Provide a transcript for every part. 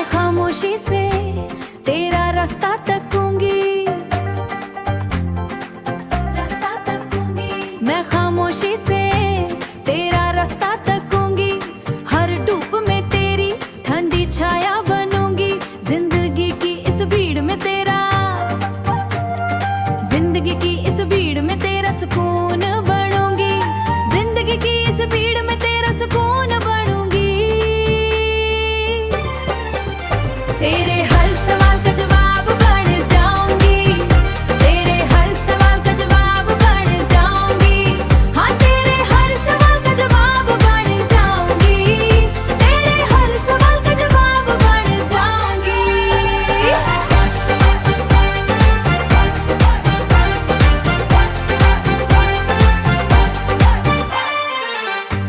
खामोशी से तेरा रास्ता तकूंगी, मैं खामोशी से तेरा रास्ता तकूंगी। हर धूप में तेरी ठंडी छाया बनूंगी। जिंदगी की इस भीड़ में तेरा, जिंदगी की इस भीड़ में तेरा सुकून बनूंगी। जिंदगी की इस भीड़ में तेरा सुकून बनूंगी। तेरे हर सवाल का जवाब बन जाऊंगी, तेरे हर सवाल का जवाब बन जाऊंगी। हाँ, तेरे हर सवाल का जवाब बन जाऊंगी, तेरे हर सवाल का जवाब बन जाऊंगी।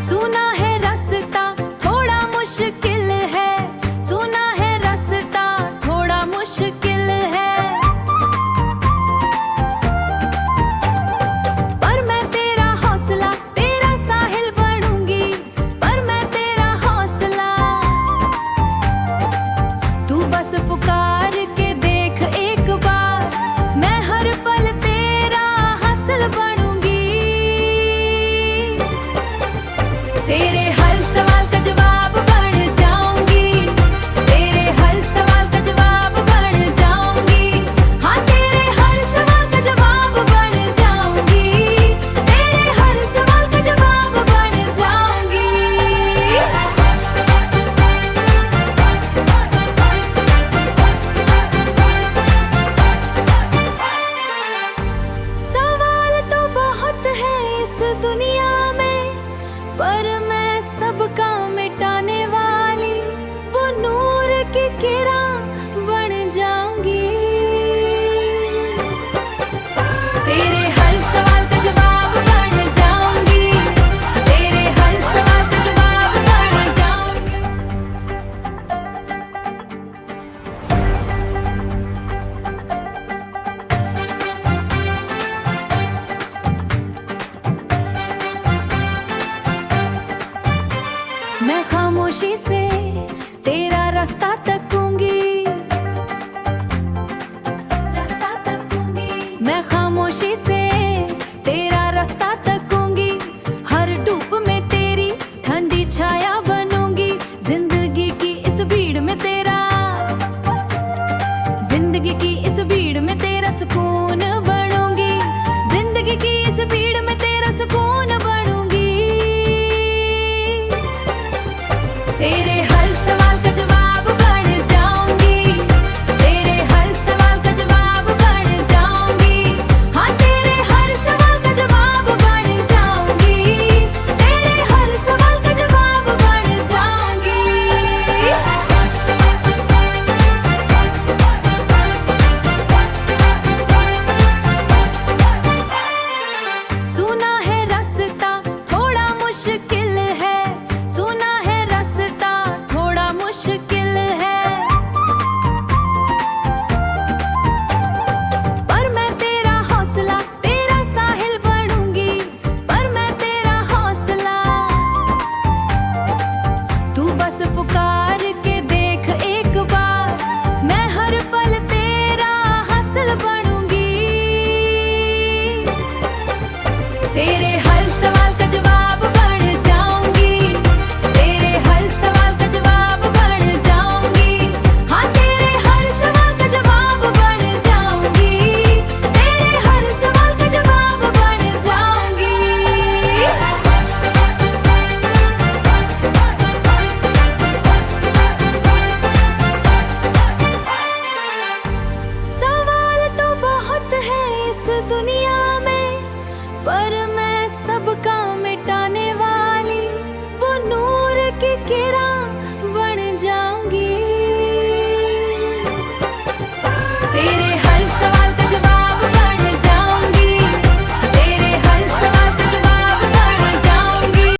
सुना है रास्ता थोड़ा मुश्किल है, सुना है रास्ता थोड़ा मुश्किल है, पर मैं तेरा हौसला, तेरा साहिल बनूंगी। पर मैं तेरा हौसला, तू बस पुकार के देख एक बार, मैं हर पल तेरा हासिल बनूंगी। तेरे हर सवाल का जवाब बन जाऊंगी, तेरे हर सवाल का जवाब बन जाऊंगी। हाँ, तेरे हर सवाल का जवाब बन जाऊंगी, तेरे हर सवाल का जवाब बन जाऊंगी। सवाल तो बहुत है इस दुनिया में, पर मैं सबका मिटाने वाली वो नूर की किरण